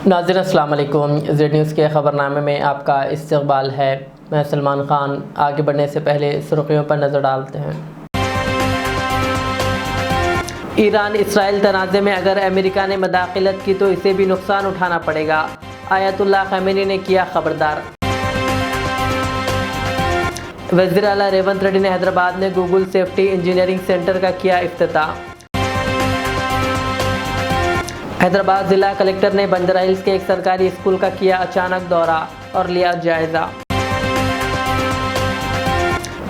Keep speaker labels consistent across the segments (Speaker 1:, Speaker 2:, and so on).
Speaker 1: नाज़रीन अस्सलाम वालेकुम। ज़ेड न्यूज़ के ख़बरनामे में आपका इस्तक़बाल है। मैं सलमान ख़ान। आगे बढ़ने से पहले सुर्ख़ियों पर नज़र डालते हैं। ईरान इसराइल तनाज़े में अगर अमेरिका ने मदाखलत की तो इसे भी नुकसान उठाना पड़ेगा, आयतुल्लाह ख़मेनी ने किया ख़बरदार। वज़ीर आला रेवंत रेड्डी ने हैदराबाद में गूगल सेफ्टी इंजीनियरिंग सेंटर का किया इफ्तिताह। हैदराबाद ज़िला कलेक्टर ने बंजारा हिल्स के एक सरकारी स्कूल का किया अचानक दौरा और लिया जायज़ा।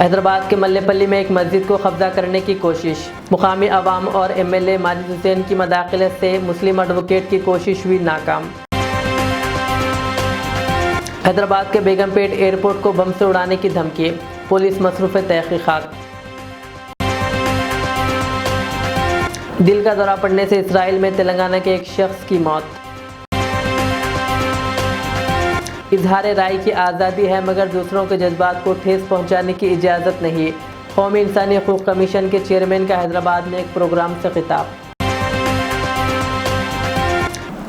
Speaker 1: हैदराबाद के मल्लेपल्ली में एक मस्जिद को कब्जा करने की कोशिश, मुकामी अवाम और एमएलए माजिद हुसैन की मदाखलत से मुस्लिम एडवोकेट की कोशिश हुई नाकाम। हैदराबाद के बेगमपेट एयरपोर्ट को बम से उड़ाने की धमकी, पुलिस मसरूफ़ तहक़ीक़ात। दिल का दौरा पड़ने से इसराइल में तेलंगाना के एक शख्स की मौत। इजहार राय की आज़ादी है मगर दूसरों के जज्बात को ठेस पहुंचाने की इजाज़त नहीं, कौमी इंसानी हकूक़ कमीशन के चेयरमैन का हैदराबाद में एक प्रोग्राम से खिताब।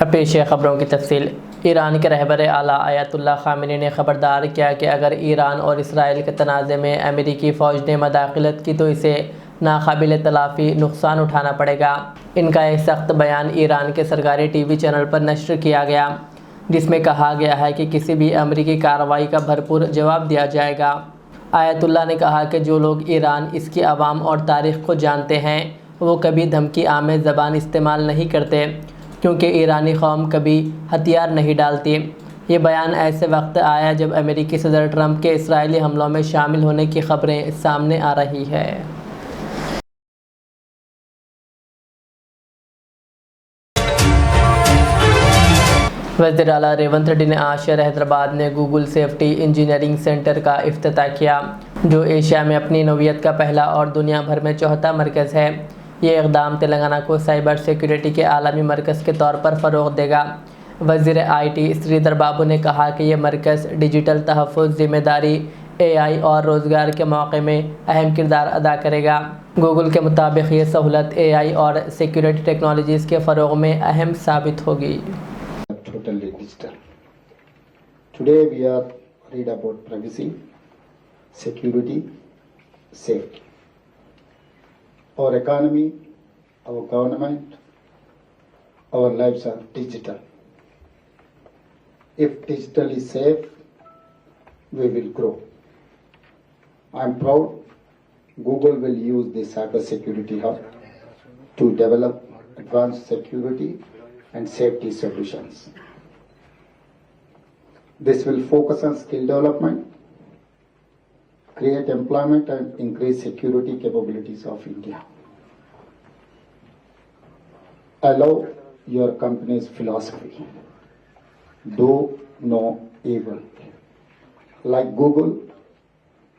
Speaker 1: अब पेश है खबरों की तफसील। ईरान के रहबर आला आयतुल्लाह ख़ामेनी ने ख़बरदार किया कि अगर ईरान और इसराइल के तनाज़े में अमेरिकी फ़ौज ने मदाखलत की तो इसे नाकाबिल तलाफ़ी नुकसान उठाना पड़ेगा। इनका एक सख्त बयान ईरान के सरकारी टीवी चैनल पर नश्र किया गया, जिसमें कहा गया है कि किसी भी अमेरिकी कार्रवाई का भरपूर जवाब दिया जाएगा। आयतुल्लाह ने कहा कि जो लोग ईरान, इसकी आवाम और तारीख़ को जानते हैं वो कभी धमकी आमेज़ ज़बान इस्तेमाल नहीं करते, क्योंकि ईरानी कौम कभी हथियार नहीं डालती। ये बयान ऐसे वक्त आया जब अमेरिकी सदर ट्रंप के इसराइली हमलों में शामिल होने की खबरें सामने आ रही है। वज़ीर आला रेवंत रेड्डी ने आज शहर हैदराबाद में गूगल सेफ्टी इंजीनियरिंग सेंटर का इफ्तिताह किया, जो एशिया में अपनी नौइयत का पहला और दुनिया भर में चौथा मरकज़ है। ये इक़दाम तेलंगाना को साइबर सिक्योरिटी के आलमी मरकज़ के तौर पर फ़रोग़ देगा। वज़ीर IT श्रीधर बाबू ने कहा कि यह मरकज़ डिजिटल तहफ़्फ़ुज़, ज़िम्मेदारी, AI और रोज़गार के मौक़े में अहम किरदार अदा करेगा। गूगल के मुताबिक ये सहूलत AI और सिक्योरिटी टेक्नोलॉजीज़ के फ़रोग़ में अहम साबित होगी।
Speaker 2: Totally digital. Today we are read about privacy, security, safety. Our economy, our government, our lives are digital. If digital is safe, we will grow. I am proud Google will use the cyber security hub to develop advanced security and safety solutions. This will focus on skill development, create employment and increase security capabilities of India. I love your company's philosophy. Do no evil. Like Google,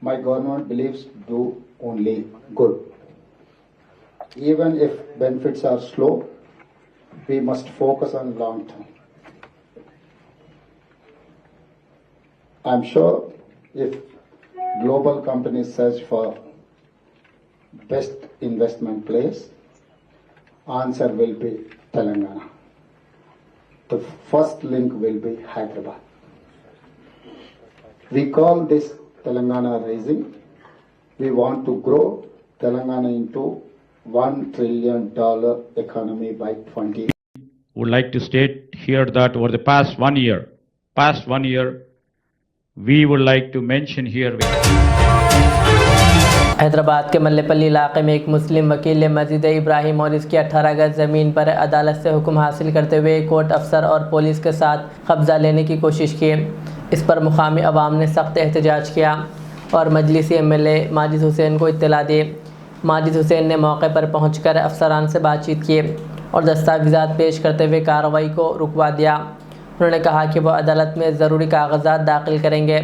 Speaker 2: my government believes do only good. Even if benefits are slow, we must focus on long term. I'm sure if global companies search for best investment place, answer will be Telangana. The first link will be Hyderabad. We call this Telangana Rising. We want to grow Telangana into $1 trillion economy by 20.
Speaker 3: Would like to state here that over the past one year, we would like to mention here.
Speaker 1: Hyderabad के मल्लेपल्ली इलाके में एक मुस्लिम वकील ने मस्जिद इब्राहिम और इसकी 18 गज ज़मीन पर अदालत से हुक्म हासिल करते हुए कोर्ट अफसर और पुलिस के साथ कब्ज़ा लेने की कोशिश की। इस पर मुकामी अवाम ने सख्त एहतजाज किया और मजलिसी एमएलए माजिद हुसैन को इत्तला दी। माजिद हुसैन ने मौके पर पहुंचकर अफसरान से बातचीत की और दस्तावेज़ात पेश करते हुए कार्रवाई को रुकवा दिया। उन्होंने कहा कि वह अदालत में ज़रूरी कागजात दाखिल करेंगे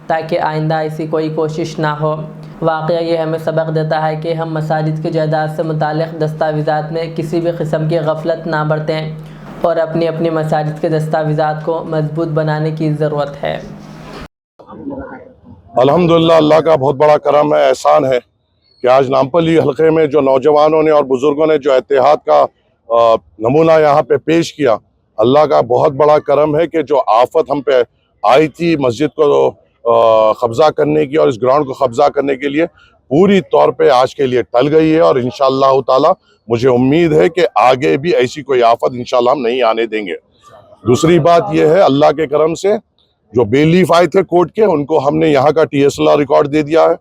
Speaker 1: ताकि आइंदा ऐसी कोई कोशिश ना हो। वाक़या ये हमें सबक देता है कि हम मसाजिद की जायदाद से मुताल्लिक़ दस्तावेज़ात में किसी भी किस्म की गफलत ना बरतें और अपनी अपनी मसाजिद के दस्तावेज़ात को मजबूत बनाने की ज़रूरत है।
Speaker 4: अल्हम्दुलिल्लाह, अल्लाह का बहुत बड़ा करम है, एहसान है कि आज नामपल्ली हलके में जो नौजवानों ने और बुजुर्गों ने जो इत्तेहाद का नमूना यहाँ पे पेश किया, अल्लाह का बहुत बड़ा करम है कि जो आफत हम पे आई थी मस्जिद को कब्जा करने की और इस ग्राउंड को कब्जा करने के लिए, पूरी तौर पे आज के लिए टल गई है। और इंशाअल्लाह ताला मुझे उम्मीद है कि आगे भी ऐसी कोई आफत इंशाअल्लाह हम नहीं आने देंगे। दूसरी बात यह है, अल्लाह के करम से जो बेलीफ आए थे कोर्ट के, उनको हमने यहाँ का TSLR रिकॉर्ड दे दिया है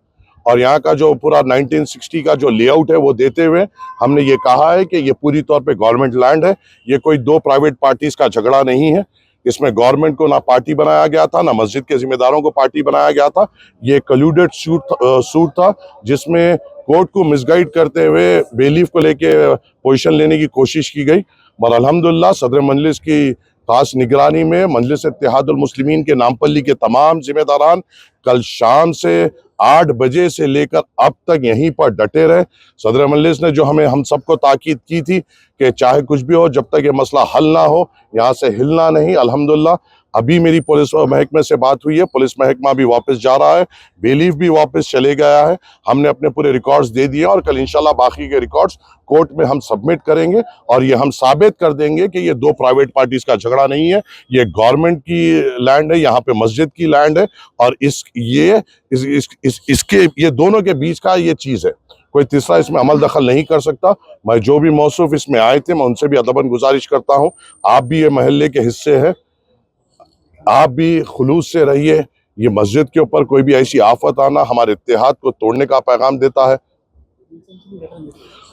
Speaker 4: और यहाँ का जो पूरा 1960 का जो लेआउट है वो देते हुए हमने ये कहा है कि ये पूरी तौर पे गवर्नमेंट लैंड है। ये कोई दो प्राइवेट पार्टीज का झगड़ा नहीं है। इसमें गवर्नमेंट को ना पार्टी बनाया गया था, ना मस्जिद के जिम्मेदारों को पार्टी बनाया गया था। ये कल्यूडेड सूट था जिसमें कोर्ट को मिसगाइड करते हुए बेलीफ को लेके पोजीशन लेने की कोशिश की गई। और अल्हम्दुलिल्लाह सदर मजलिस की खास निगरानी में मजलिस इत्तेहादुल मुस्लिमीन के नामपल्ली के तमाम जिम्मेदारान कल शाम से 8 बजे से लेकर अब तक यहीं पर डटे रहे। सदर मजलिस ने जो हम सबको ताकीद की थी कि चाहे कुछ भी हो, जब तक ये मसला हल ना हो यहाँ से हिलना नहीं। अल्हम्दुलिल्लाह अभी मेरी पुलिस महकमे से बात हुई है, पुलिस महकमा भी वापस जा रहा है, बेलीफ भी वापस चले गया है। हमने अपने पूरे रिकॉर्ड्स दे दिए और कल इंशाल्लाह बाकी के रिकॉर्ड्स कोर्ट में हम सबमिट करेंगे और ये हम साबित कर देंगे कि ये दो प्राइवेट पार्टीज का झगड़ा नहीं है, ये गवर्नमेंट की लैंड है, यहाँ पे मस्जिद की लैंड है और इसके ये दोनों के बीच का ये चीज है। कोई तीसरा इसमें अमल दखल नहीं कर सकता। मैं जो भी मौसूफ इसमें आए थे मैं उनसे भी अदबन गुजारिश करता हूँ, आप भी ये महल्ले के हिस्से हैं, आप भी खुलूस से रहिए। ये मस्जिद के ऊपर कोई भी ऐसी आफत आना हमारे इत्तेहाद को तोड़ने का पैगाम देता है।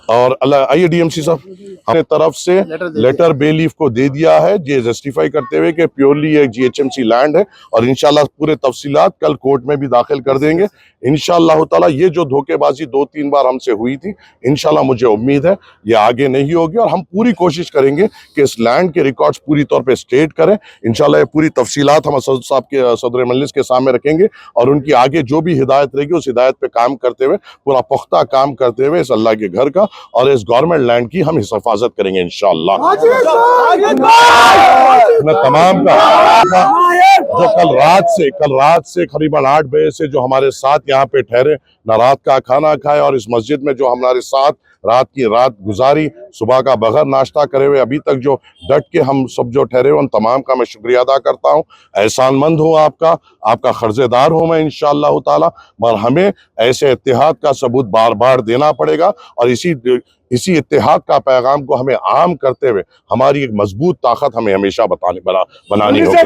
Speaker 4: और अल्लाह आइए DMC साहब, हमने तरफ से लेटर बेलीफ को दे दिया है ये जस्टिफाई करते हुए कि प्योरली एक GHMC लैंड है और इंशाल्लाह पूरे तफसीलात कल कोर्ट में भी दाखिल कर देंगे इंशाल्लाह ताला। ये जो धोखेबाजी 2-3 बार हमसे हुई थी, इंशाल्लाह मुझे उम्मीद है ये आगे नहीं होगी और हम पूरी कोशिश करेंगे कि इस लैंड के रिकॉर्ड्स पूरी तौर पे स्टेट करें। इंशाल्लाह ये पूरी तफसीलात हम सदर साहब के सदर मजलिस के सामने रखेंगे और उनकी आगे जो भी हिदायत रहेगी उस हिदायत पे काम करते हुए, पूरा पुख्ता काम करते हुए इस अल्लाह के घर का और इस गवर्नमेंट लैंड की हम हिफाजत करेंगे इंशाअल्लाह। तमाम का जो कल रात से करीबन 8 बजे से जो हमारे साथ यहाँ पे ठहरे, ना रात का खाना खाए और इस मस्जिद में जो हमारे साथ रात गुजारी, सुबह का बगैर नाश्ता करे हुए अभी तक जो डट के हम सब जो ठहरे हुए, उन तमाम का मैं शुक्रिया अदा करता हूँ। एहसानमंद हूँ आपका कर्जेदार हूँ मैं इंशाअल्लाह ताला। मगर हमें ऐसे इत्तेहाद का सबूत बार बार देना पड़ेगा और इसी इत्तेहाद का पैगाम को हमें आम करते हुए हमारी एक मजबूत ताकत हमें हमेशा बनानी होगी।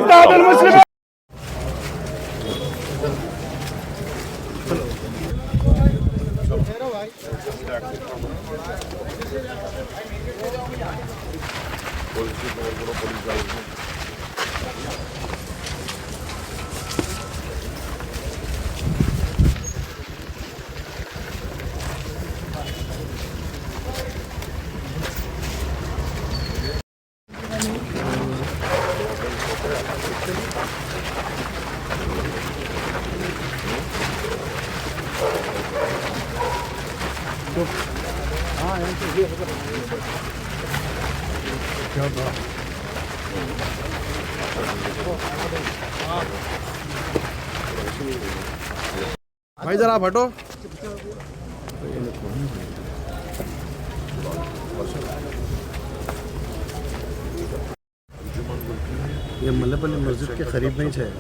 Speaker 5: भाई जरा आप हटो। ये मल्लेपल्ली मस्जिद के करीब नहीं है।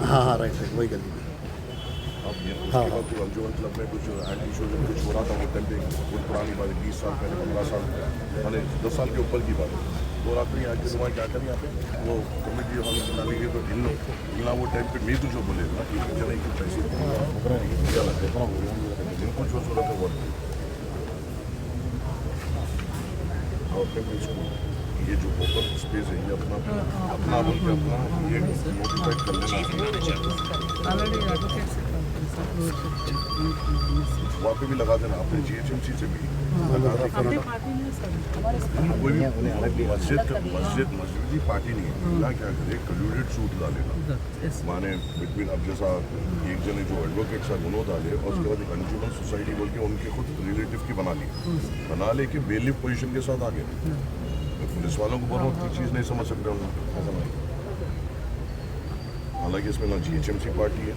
Speaker 5: हाँ राइट वही गली में। हाँ
Speaker 4: अंजुमन क्लब में कुछ एंटी सोशल कुछ हो रहा था वो टाइम पे, बहुत पुरानी बात है, 20 साल पहले, 15 साल मैंने 10 साल के ऊपर की बात है। तो रात में आज के जुमा क्या करें यहाँ पे वो कमेटी हॉल बनाने के तो हिलना वो टाइम पे मैं तो जो बोले ना कि जने की पैसे जिनको जो जरूरत है वो ये जो ओपन स्पेस है ये अपना बोल के अपना ये मोटिवेट कर लेना। वहाँ पे भी लगा देना, आपने GHMC से भी कोई भी मस्जिदी पार्टी नहीं है ना, क्या करे कल्यूडेड सूट डालेगा माने बिटवीन, अब जैसा एक जने जो एडवोकेट सा गुनो डाले और उसके बाद एक अंजुमन सोसाइटी बोल के उनके खुद रिलेटिव की बना ली कि बेलिफ पोजीशन के साथ आ गए। पुलिस वालों को बहुत चीज़ नहीं समझ सकते हम। हालांकि इसमें ना जीएचएमसी पार्टी है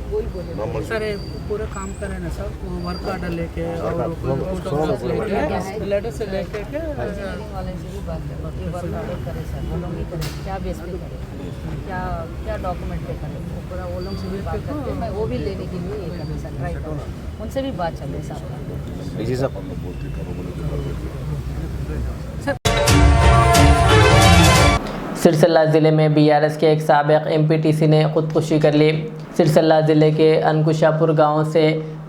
Speaker 4: ना मस्जिद।
Speaker 6: सर पूरा काम कर रहे हैं ना सर, वो वर्क ऑर्डर लेके और लेटर से लेके
Speaker 7: वाले से भी बात करें कि वर्क ऑर्डर करे सर, वो लोग ही करें, क्या बेस पे करें, क्या क्या डॉक्यूमेंट पे करें, वो पूरा वो लोग से भी बात करके मैं वो भी लेने के लिए ये करें सर, ट्राई करूँ, उनसे भी बात चल रही है साहब।
Speaker 1: सिरसिल्ला ज़िले में बीआरएस के एक साबिक एमपीटीसी ने खुदकुशी कर ली। सिरसिल्ला ज़िले के अनकुशापुर गांव से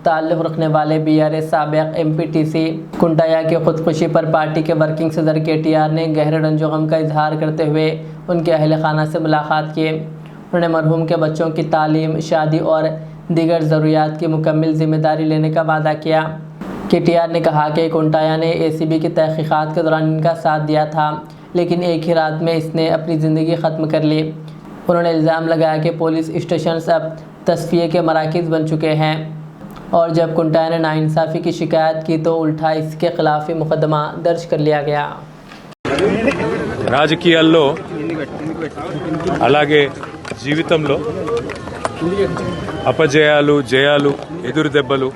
Speaker 1: ताल्लुक़ रखने वाले बीआरएस साबिक एमपीटीसी कुंटाया की खुदकुशी पर पार्टी के वर्किंग सदर केटीआर ने गहरे रंजो-गम का इजहार करते हुए उनके अहल खाना से मुलाकात की। उन्होंने मरहूम के बच्चों की तालीम, शादी और दीगर ज़रूरियात की मुकम्मल ज़िम्मेदारी लेने का वादा किया। केटीआर ने कहा कि कुंटाया ने एसीबी की तहक़ीक़ात के दौरान इनका साथ दिया था, लेकिन एक ही रात में इसने अपनी ज़िंदगी ख़त्म कर ली। उन्होंने इल्ज़ाम लगाया कि पुलिस स्टेशन अब तस्फिये के मराकज़ बन चुके हैं और जब कुंटाया ने नाइंसाफ़ी की शिकायत की तो उल्टा इसके ख़िलाफ़ ही मुकदमा दर्ज कर लिया गया।
Speaker 8: రాజకీయాల్లో అలాగే జీవితంలో అపజయాలు, జయాలు, ఎదురు దెబ్బలు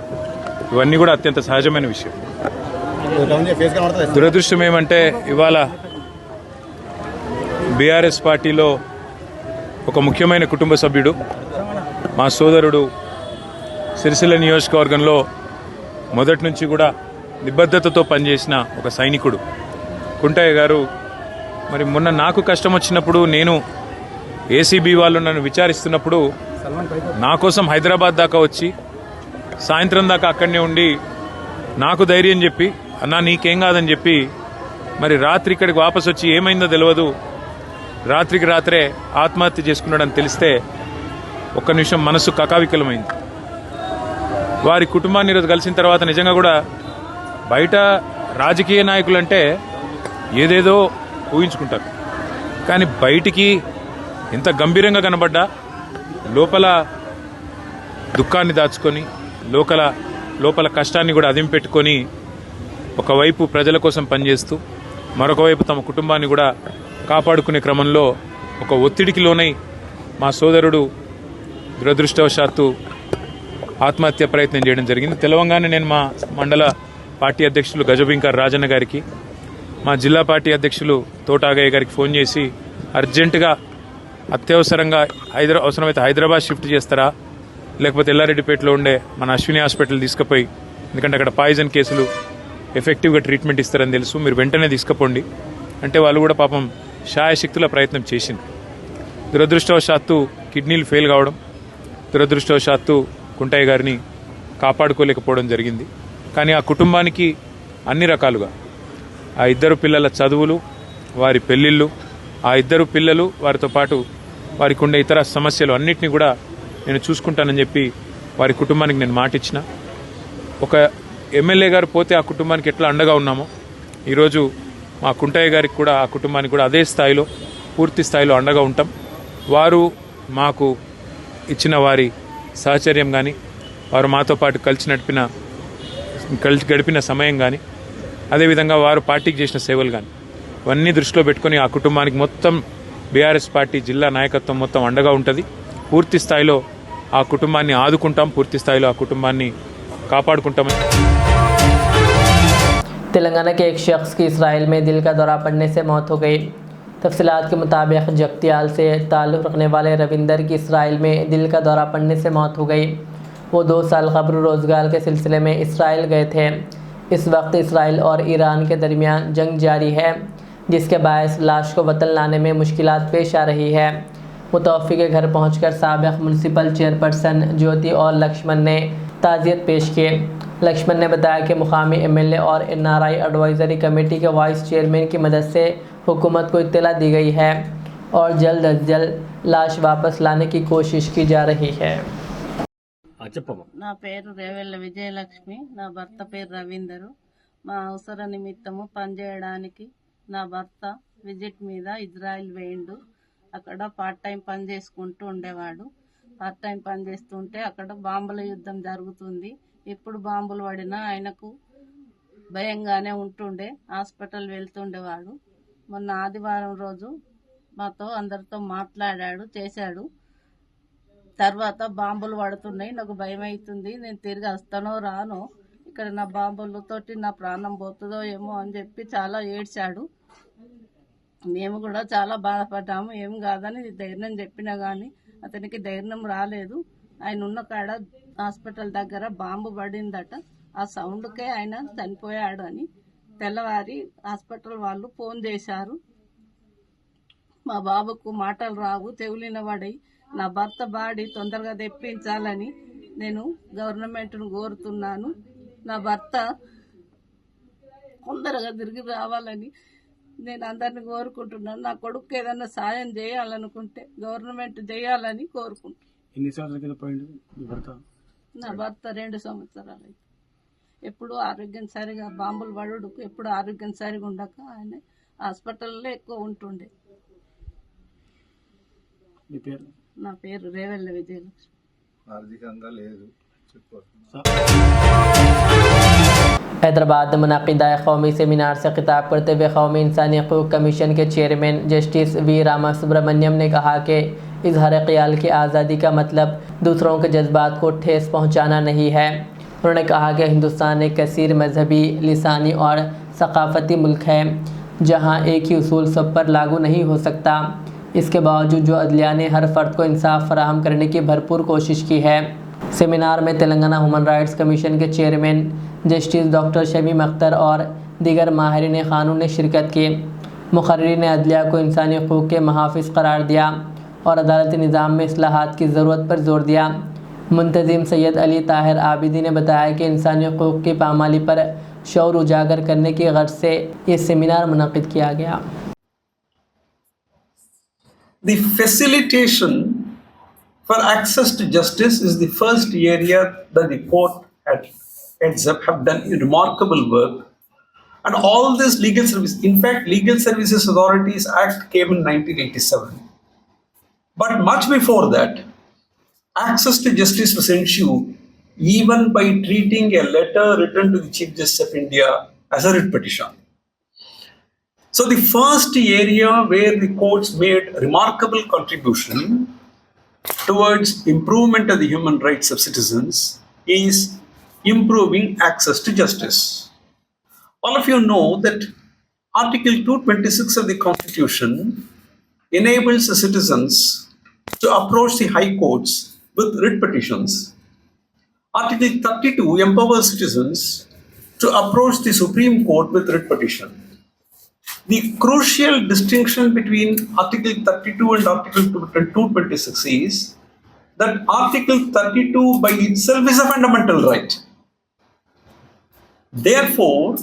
Speaker 8: ఇవన్నీ కూడా అత్యంత సహజమైన విషయం. దురదృష్టం ఏమంటే ఇవాళ బీఆర్ఎస్ పార్టీలో ఒక ముఖ్యమైన కుటుంబ సభ్యుడు, మా సోదరుడు, సిరిసిల్ల నియోజకవర్గంలో మొదటి నుంచి కూడా నిబద్ధతతో పనిచేసిన ఒక సైనికుడు కుంటయ్య గారు మరి మొన్న నాకు కష్టం వచ్చినప్పుడు, నేను ఏసీబీ వాళ్ళు నన్ను విచారిస్తున్నప్పుడు నా కోసం హైదరాబాద్ దాకా వచ్చి సాయంత్రం దాకా అక్కడనే ఉండి నాకు ధైర్యం చెప్పి, అన్నా నీకేం కాదని చెప్పి మరి రాత్రి ఇక్కడికి వాపసు వచ్చి ఏమైందో తెలియదు, రాత్రికి రాత్రే ఆత్మహత్య చేసుకున్నాడని తెలిస్తే ఒక్క నిమిషం మనసు కకావికలమైంది. వారి కుటుంబాన్ని ఈరోజు కలిసిన తర్వాత నిజంగా కూడా బయట రాజకీయ నాయకులంటే ఏదేదో ఊహించుకుంటారు, కానీ బయటికి ఎంత గంభీరంగా కనబడ్డా లోపల దుఃఖాన్ని దాచుకొని లోపల కష్టాన్ని కూడా అదింపెట్టుకొని ఒకవైపు ప్రజల కోసం పనిచేస్తూ మరొకవైపు తమ కుటుంబాన్ని కూడా కాపాడుకునే క్రమంలో ఒక ఒత్తిడికి లోనై మా సోదరుడు దురదృష్టవశాత్తు ఆత్మహత్య ప్రయత్నం చేయడం జరిగింది. తెలవంగానే నేను మా మండల పార్టీ అధ్యక్షులు గజబింకర్ రాజన్న గారికి, మా జిల్లా పార్టీ అధ్యక్షులు తోటాగయ్య గారికి ఫోన్ చేసి అర్జెంటుగా అత్యవసరంగా అవసరమైతే హైదరాబాద్ షిఫ్ట్ చేస్తారా, లేకపోతే ఎల్లారెడ్డిపేటలో ఉండే మన అశ్విని హాస్పిటల్ తీసుకుపోయి, ఎందుకంటే అక్కడ పాయిజన్ కేసులు ఎఫెక్టివ్గా ట్రీట్మెంట్ ఇస్తారని తెలుసు, మీరు వెంటనే తీసుకుపోండి అంటే వాళ్ళు కూడా పాపం శాయశక్తుల ప్రయత్నం చేసింది. దురదృష్టవశాత్తు కిడ్నీలు ఫెయిల్ కావడం, దురదృష్టవశాత్తు కుంటయ్య గారిని కాపాడుకోలేకపోవడం జరిగింది. కానీ ఆ కుటుంబానికి అన్ని రకాలుగా ఆ ఇద్దరు పిల్లల చదువులు, వారి పెళ్లిళ్ళు, ఆ ఇద్దరు పిల్లలు వారితో పాటు వారికి ఉండే ఇతర సమస్యలు అన్నింటినీ కూడా నేను చూసుకుంటానని చెప్పి వారి కుటుంబానికి నేను మాటిచ్చిన. ఒక ఎమ్మెల్యే గారు పోతే ఆ కుటుంబానికి ఎట్లా అండగా ఉన్నామో ఈరోజు మా కుంటయ్య గారికి కూడా ఆ కుటుంబానికి కూడా అదే స్థాయిలో పూర్తి స్థాయిలో అండగా ఉంటాం. వారు మాకు ఇచ్చిన వారి సహచర్యం కానీ, వారు మాతో పాటు కలిసి గడిపిన సమయం కానీ, అదేవిధంగా వారు పార్టీకి చేసిన సేవలు కానీ ఇవన్నీ దృష్టిలో పెట్టుకుని ఆ కుటుంబానికి మొత్తం బీఆర్ఎస్ పార్టీ జిల్లా నాయకత్వం మొత్తం అండగా ఉంటుంది. పూర్తి స్థాయిలో ఆ కుటుంబాన్ని ఆదుకుంటాం, పూర్తి స్థాయిలో ఆ కుటుంబాన్ని కాపాడుకుంటామని.
Speaker 1: तेलंगाना के एक शख्स की इसराइल में दिल का दौरा पड़ने से मौत हो गई। तफसीलात के मुताबिक जगतियाल से ताल्लुक़ रखने वाले रविंदर की इसराइल में दिल का दौरा पड़ने से मौत हो गई। वो 2 साल कब्र रोज़गार के सिलसिले में इसराइल गए थे। इस वक्त इसराइल और ईरान के दरमियान जंग जारी है, जिसके बायस लाश को वतन लाने में मुश्किलात पेश आ रही है। मुतवफ़्फ़ी के घर पहुंचकर साबिक़ म्यूनसिपल चेयरपर्सन ज्योति और लक्ष्मण ने ताज़ियत पेश की। लक्ष्मण ने बताया कि मुकामी एमएलए और एनआरआई एडवाइज़री कमेटी के वाइस चेयरमैन की मदद से हुकूमत को इत्तला दी गई है और जल्द अज जल्द लाश वापस लाने की कोशिश की जा रही है।
Speaker 9: నా పేరు రేవెళ్ళ విజయలక్ష్మి, నా భర్త పేరు రవీందరు. మా అవసర నిమిత్తము పనిచేయడానికి నా భర్త విజిట్ మీద ఇజ్రాయిల్ వేయిండు. అక్కడ పార్ట్ టైం పని చేసుకుంటూ ఉండేవాడు. పార్ట్ టైం పని చేస్తుంటే అక్కడ బాంబుల యుద్ధం జరుగుతుంది. ఇప్పుడు బాంబులు పడినా ఆయనకు భయంగానే ఉంటుండే, హాస్పిటల్ వెళ్తుండేవాడు. మొన్న ఆదివారం రోజు మాతో అందరితో మాట్లాడాడు, చేశాడు. తర్వాత బాంబులు పడుతున్నాయి, నాకు భయం అవుతుంది, నేను తిరిగి వస్తానో రానో, ఇక్కడ నా బాంబులతోటి నా ప్రాణం పోతుందో ఏమో అని చెప్పి చాలా ఏడ్చాడు. మేము కూడా చాలా బాధపడ్డాము. ఏం కాదని ధైర్యం చెప్పినా కానీ అతనికి ధైర్యం రాలేదు. ఆయన ఉన్న కాడ హాస్పిటల్ దగ్గర బాంబు పడిందట, ఆ సౌండ్కే ఆయన చనిపోయాడు అని తెల్లవారి హాస్పిటల్ వాళ్ళు ఫోన్ చేశారు. మా బాబుకు మాటలు రావు, చెవులిన పడి, నా భర్త బాడీ తొందరగా తెప్పించాలని నేను గవర్నమెంట్ను కోరుతున్నాను. నా భర్త తొందరగా తిరిగి రావాలని నేను అందరిని కోరుకుంటున్నాను. నా కొడుకు ఏదన్నా సాయం చేయాలనుకుంటే గవర్నమెంట్ చేయాలని కోరుకుంటున్నాను.
Speaker 6: ఎన్ని సంవత్సరాల కింద పోయిండు మీ భర్త?
Speaker 9: నా భర్త 2 సంవత్సరాలు అయితే ఎప్పుడు ఆరోగ్యం సరిగా బాంబులు పడుడుకు ఎప్పుడు ఆరోగ్యం సరిగా ఉండక ఆయన హాస్పిటల్లో ఎక్కువ ఉంటుండే.
Speaker 6: మీ పేరు?
Speaker 9: నా పేరు రేవెల్ల విజయలక్ష్మి.
Speaker 5: ఆర్థికంగా లేదు చెప్పు.
Speaker 1: हैदराबाद में मुनाकिदा कौमी सेमिनार से खिताब करते हुए कौमी इंसानी हकूक़ कमीशन के chairman justice V Rama Subramaniam ने कहा कि इजहार ख्याल की आज़ादी का मतलब दूसरों के जज्बात को ठेस पहुँचाना नहीं है। उन्होंने कहा कि हिंदुस्तान एक कसीर मजहबी, लिसानी और सकाफ़ती मुल्क है जहाँ एक ही उसूल सब पर लागू नहीं हो सकता। इसके बावजूद जो अदलिया ने हर फ़र्द को इंसाफ फराहम करने की भरपूर कोशिश की है। सेमिनार में तेलंगाना ह्यूमन राइट्स कमीशन के chairman justice doctor Shamim Akhtar और दीगर माहिरीन क़ानून ने शिरकत की। मुक़र्रिरीन अदलिया को इंसानी हकूक़ के महाफ़िज़ करार दिया और अदालती निज़ाम में इस्लाहात की ज़रूरत पर ज़ोर दिया। मुंतज़िम सैयद अली ताहिर आबिदी ने बताया कि इंसानी हकूक़ की पामाली पर शऊर उजागर करने की गर्ज से ये सेमिनार मुनक़िद किया गया।
Speaker 10: The facilitation for access to justice is the first area that the court have done remarkable work, and all this legal service, in fact, Legal Services Authorities Act came in 1987. But much before that, access to justice was ensured even by treating a letter written to the Chief Justice of India as a writ petition. So the first area where the courts made remarkable contribution towards improvement of the human rights of citizens is improving access to justice. All of you know that Article 226 of the Constitution enables the citizens to approach the high courts with writ petitions. Article 32 empowers citizens to approach the Supreme Court with writ petition. The crucial distinction between Article 32 and Article 226 is that Article 32 by itself is a fundamental right. Therefore,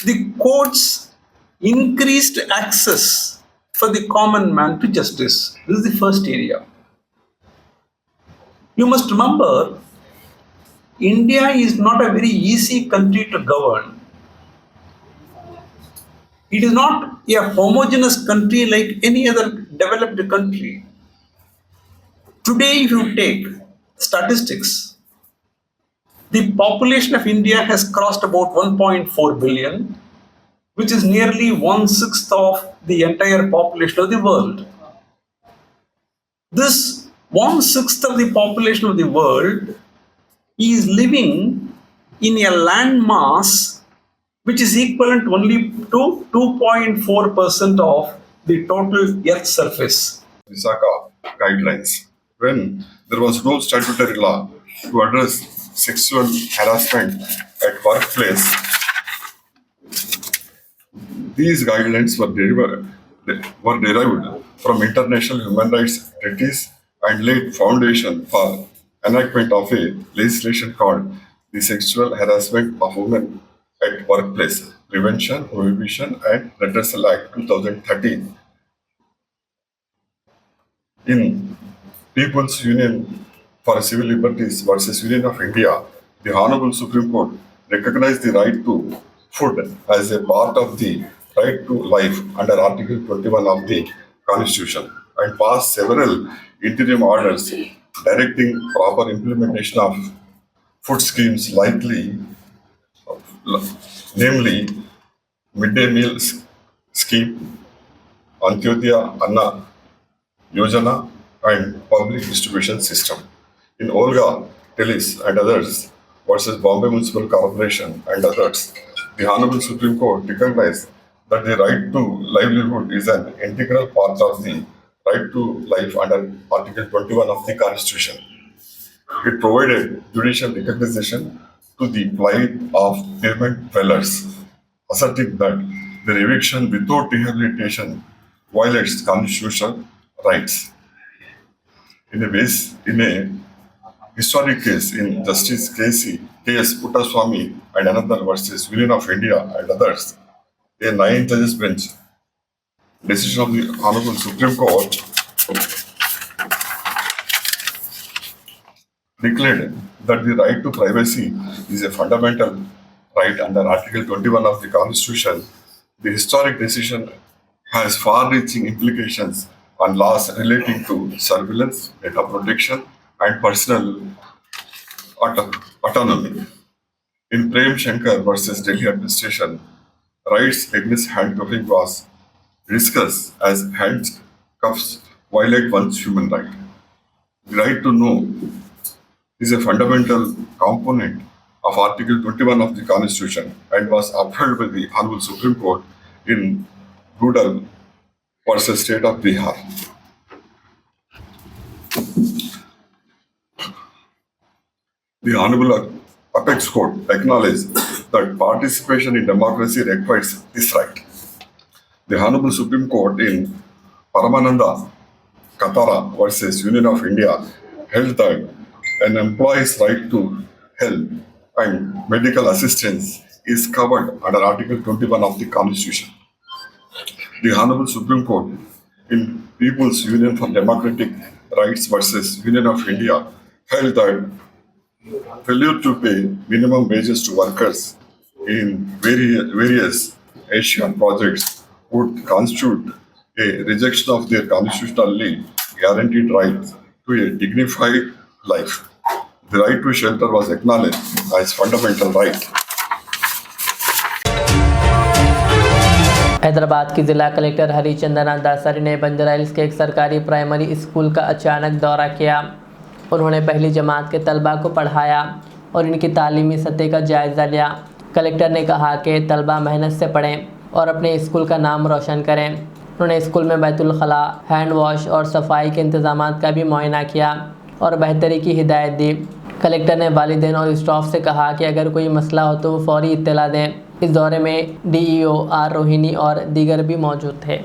Speaker 10: the courts increased access for the common man to justice. This is the first area. You must remember, India is not a very easy country to govern. It is not a homogeneous country like any other developed country. Today, if you take statistics, the population of India has crossed about 1.4 billion, which is nearly 1/6 of the entire population of the world. This 1/6 of the population of the world is living in a land mass which is equivalent only to 2.4% of the total Earth surface.
Speaker 11: Visaka guidelines, when there was no statutory law to address sexual harassment at workplace, these guidelines were derived from international human rights treaties and laid foundation for enactment of a legislation called the Sexual Harassment of Women at Workplace Prevention, Prohibition and Redressal Act 2013. In People's Union for Civil Liberties versus Union of India, the Honorable Supreme Court recognized the right to food as a part of the right to life under Article 21 of the Constitution and passed several interim orders directing proper implementation of food schemes namely Midday Meal Scheme, Antyodaya Anna Yojana and public distribution system. In Olga, Tillis and others versus Bombay Municipal Corporation and others, the Honorable Supreme Court recognized that the right to livelihood is an integral part of the right to life under Article 21 of the Constitution. It provided judicial recognition to the plight of pavement dwellers, asserting that their eviction without rehabilitation violates constitutional rights. In a historic case in Justice K.S. Puttaswamy and another versus Union of India and others, a 9 judges bench decision of the Honorable Supreme Court declared that the right to privacy is a fundamental right under Article 21 of the Constitution. The historic decision has far-reaching implications on laws relating to surveillance, data protection, and personal autonomy. In Prem Shankar versus Delhi administration, rights against handcuffing was discussed as handcuffs violate one's human right. The right to know is a fundamental component of Article 21 of the Constitution and was upheld by the Honorable Supreme Court in Goodall versus State of Bihar. The Honorable Apex Court acknowledged that participation in democracy requires this right. The Honorable Supreme Court in Paramananda Katara versus Union of India held that an employee's right to health and medical assistance is covered under Article 21 of the Constitution. The Honorable Supreme Court in People's Union for Democratic Rights versus Union of India held that failure to pay minimum wages to workers in various Asian projects would constitute a rejection of their constitutionally guaranteed right to a dignified life. The right to shelter was acknowledged as fundamental right.
Speaker 1: Hyderabad की जिला collector हरिचंदना Dasari ने Banjara hills के एक सरकारी primary school का अचानक दौरा किया। उन्होंने पहली जमात के तलबा को पढ़ाया और इनकी तालीमी सतह का जायज़ा लिया। कलेक्टर ने कहा कि तलबा मेहनत से पढ़ें और अपने स्कूल का नाम रोशन करें। उन्होंने स्कूल में बैतुल खला, हैंड वॉश और सफाई के इंतजामात का भी मुआयना किया और बेहतरी की हिदायत दी। कलेक्टर ने वालिदैन और स्टाफ से कहा कि अगर कोई मसला हो तो वो फौरी इत्तला दें। इस दौरे में डीईओ आर रोहिणी और दीगर भी मौजूद थे।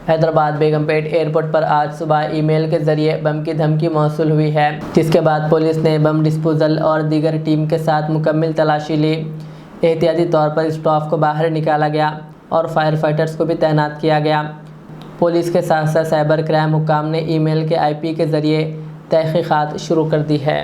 Speaker 1: हैदराबाद बेगमपेट एयरपोर्ट पर आज सुबह ईमेल के जरिए बम की धमकी मौसूल हुई है, जिसके बाद पुलिस ने बम डिस्पोजल और दीगर टीम के साथ मुकम्मल तलाशी ली। एहतियाती तौर पर स्टाफ को बाहर निकाला गया और फायर फाइटर्स को भी तैनात किया गया। पुलिस के साथ साथ साइबर क्राइम हुकाम ने ईमेल के आईपी के ज़रिए तहक़ीक़ात शुरू कर दी है।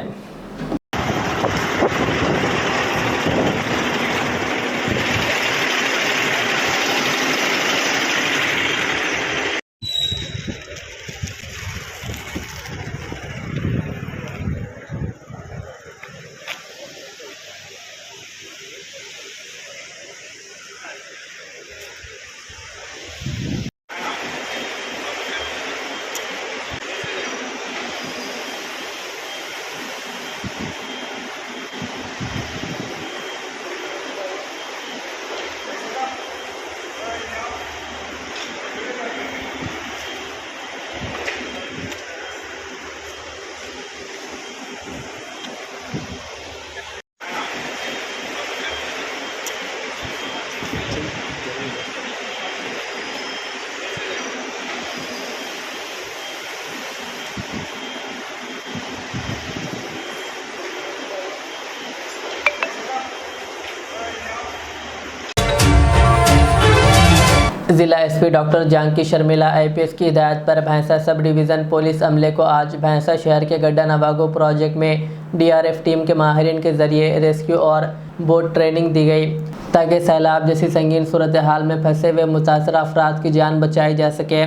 Speaker 1: जिला SP doctor Janaki Sharmila IPS की हिदायत पर भैंसा सब डिवीज़न पुलिस अमले को आज भैंसा शहर के गड्ढा नवागो प्रोजेक्ट में डीआरएफ टीम के माहिरीन के ज़रिए रेस्क्यू और बोट ट्रेनिंग दी गई, ताकि सैलाब जैसी संगीन सूरत हाल में फंसे हुए मुतासरा अफराद की जान बचाई जा सके।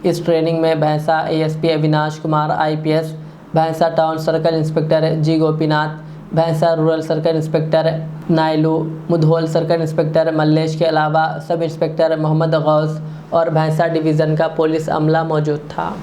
Speaker 1: इस ट्रेनिंग में Bhainsa ASP Avinash Kumar IPS, Bhainsa town circle inspector G Gopinath, Bhainsa rural circle inspector Nailu, Mudhol circle inspector Mallesh के अलावा सब इंस्पेक्टर मोहम्मद गौस और भैंसा डिवीज़न का पुलिस अमला मौजूद था।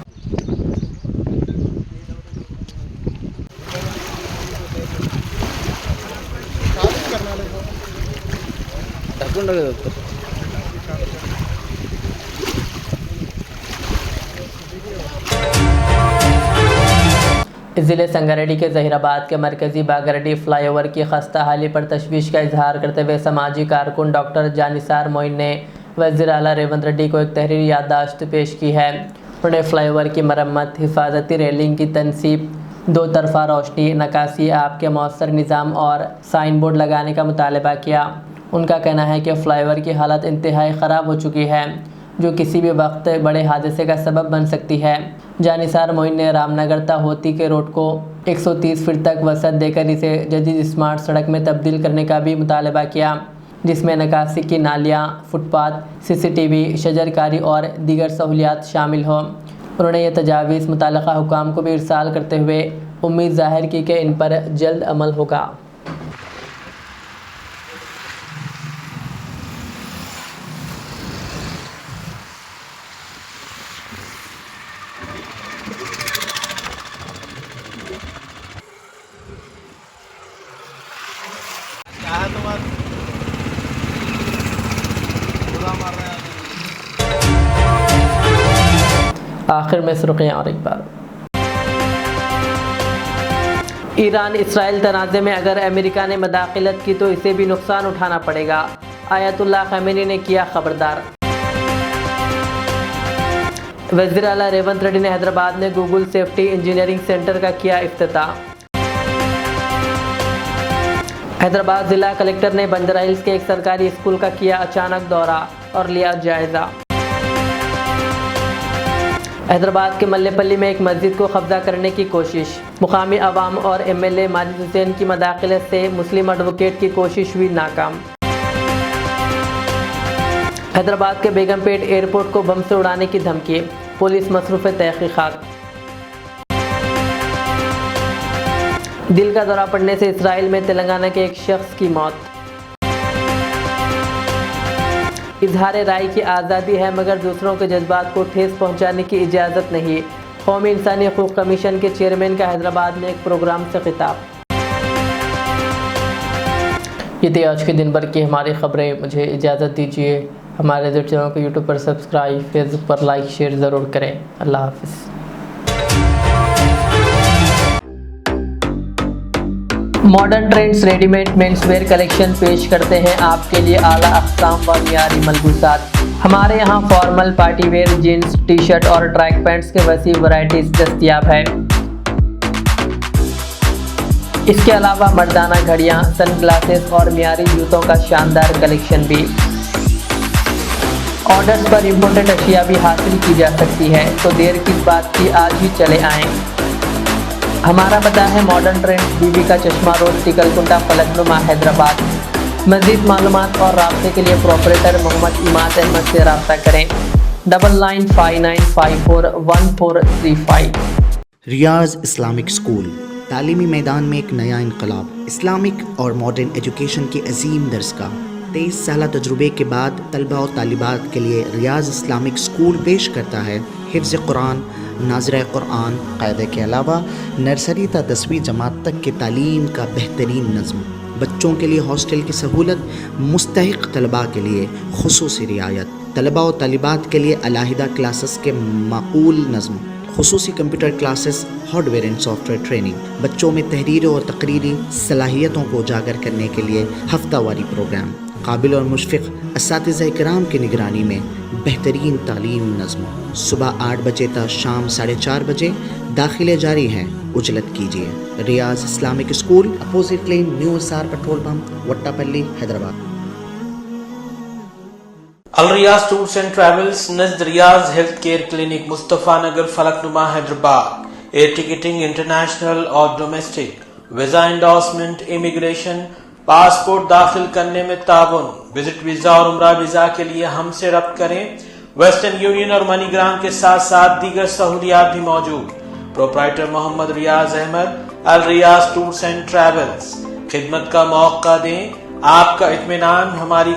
Speaker 1: ज़िले संगारेड्डी के ज़हीराबाद के मरकज़ी बागरेड्डी फ्लाईओवर की खस्ता हाली पर तशवीश का इजहार करते हुए समाजी कारकुन डॉक्टर जानिसार मोइन ने वज़ीर आला रेवंत रेड्डी को एक तहरीरी याददाश्त पेश की है। उन्होंने फ्लाईओवर की मरम्मत, हिफाजती रेलिंग की तनसीब, दो तरफा रोशनी, नकासी, आब के मौसर निज़ाम और साइन बोर्ड लगाने का मुतालबा किया। उनका कहना है कि फ्लाईओवर की हालत इंतहाई ख़राब हो चुकी है, जो किसी भी वक्त बड़े हादसे का सबब बन सकती है। जानिसार मोइन ने रामनगर ता होती के रोड को 130 फीट तक वसअत देकर इसे जदीद स्मार्ट सड़क में तब्दील करने का भी मुतालबा किया, जिसमें नकासी की नालियाँ, फुटपाथ, CCTV, शजरकारी और दीगर सहूलियात शामिल हों। उन्होंने ये तजावीज़ मुतल्लिक़ा हुकाम को भी इरसाल करते हुए उम्मीद ज़ाहिर की कि इन पर जल्द अमल होगा। आखिर में सुर्खियां और एक बार। ईरान इसराइल तनाज़े में अगर अमेरिका ने मदाखलत की तो इसे भी नुकसान उठाना पड़ेगा, आयतुल्लाह खमेनी ने किया खबरदार। वज़ीर आला रेवंत रेड्डी ने हैदराबाद में गूगल सेफ्टी इंजीनियरिंग सेंटर का किया इफ्तिताह। हैदराबाद जिला कलेक्टर ने बंजारा हिल्स के एक सरकारी स्कूल का किया अचानक दौरा और लिया जायजा। हैदराबाद के मल्लेपल्ली में एक मस्जिद को कब्जा करने की कोशिश, मुकामी अवाम और MLA माजिद हुसैन की मदाखलत से मुस्लिम एडवोकेट की कोशिश हुई नाकाम। हैदराबाद के बेगमपेट एयरपोर्ट को बम से उड़ाने की धमकी, पुलिस मसरूफ़ तहकीक़ात। दिल का दौरा पड़ने से इसराइल में तेलंगाना के एक शख्स की मौत। इजहार राय की आज़ादी है मगर दूसरों के जज्बात को ठेस पहुंचाने की इजाज़त नहीं, कौमी इंसानी हकूक़ कमीशन के चेयरमैन का हैदराबाद में एक प्रोग्राम से खिताब। ये थी आज के दिन भर की हमारी खबरें। मुझे इजाज़त दीजिए। हमारे चैनल को यूट्यूब पर सब्सक्राइब, फेसबुक पर लाइक शेयर ज़रूर करें। अल्लाह हाफ़िज़। Modern trends readymade menswear collection पेश करते हैं आपके लिए आला अक़साम व मियारी मलबूसात। हमारे यहाँ formal, party wear, jeans, T shirt और ट्रैक पैंट्स के वसी वैरायटीज दस्तयाब है। इसके अलावा मर्दाना घड़ियाँ, सन ग्लासेस और मियारी जूतों का शानदार कलेक्शन भी। ऑर्डर्स पर इम्पोर्टेड अशिया भी हासिल की जा सकती है, तो देर किस बात की, आज ही चले आएँ। हमारा पता है मॉडर्न ट्रेंड्स, बीबी का चश्मा रोड, टिकलकुंटा, फलकनुमा, हैदराबाद। मज़ीद मालूमात और राब्ते के लिए प्रोपरेटर मोहम्मद इमाद अहमद से रब्ता करें। 9959541435।
Speaker 12: रियाज इस्लामिक स्कूल, तालीमी मैदान में एक नया इनकलाब। इस्लामिक और मॉडर्न एजुकेशन की अजीम दरसगाह। 23 साल तजुर्बे के बाद तलबा और तालिबात के लिए रियाज इस्लामिक स्कूल पेश करता है हिफ्ज़ कुरान, नाज़िर कुरान क़ायदे के अलावा नर्सरी ता 10वीं जमात तक के तालीम का बेहतरीन नज़्म। बच्चों के लिए हॉस्टल की सहूलत, मुस्तहिक़ तलबा के लिए खुसूसी रियायत, तलबा और तालिबात के लिए अलहदा क्लासेस के माकूल नज़्म, खुसूसी computer classes, hardware and software training. बच्चों में तहरीर और तकरीरी सलाहियतों को उजागर करने के लिए हफ्तावारी प्रोग्राम। काबिल और मुशफ़िक़ असातिज़ा इकराम की निगरानी में बेहतरीन तालीम नज़्म। सुबह 8 बजे तक शाम 4:30 बजे दाखिले जारी हैं, उजलत कीजिए। Riyaz Islamic school, opposite lane, new SR petrol pump, Vattapally, Hyderabad.
Speaker 13: Al Riyaz tours and travels नज़द Riyaz health care clinic, Mustafa Nagar, Falaknuma, Hyderabad. Air ticketing international और domestic, visa endorsement, immigration, passport दाखिल करने में ताउन, विजिट वीज़ा और उम्रा वीज़ा के लिए हमसे रब्त करें। वेस्टर्न यूनियन और मनीग्राम के साथ साथ दीगर सहूलियात भी मौजूद। Proprietor Mohammad Riyaz Ahmed, Al Riyaz tours and travels. खिदमत का मौका दें, आपका इत्मीनान हमारी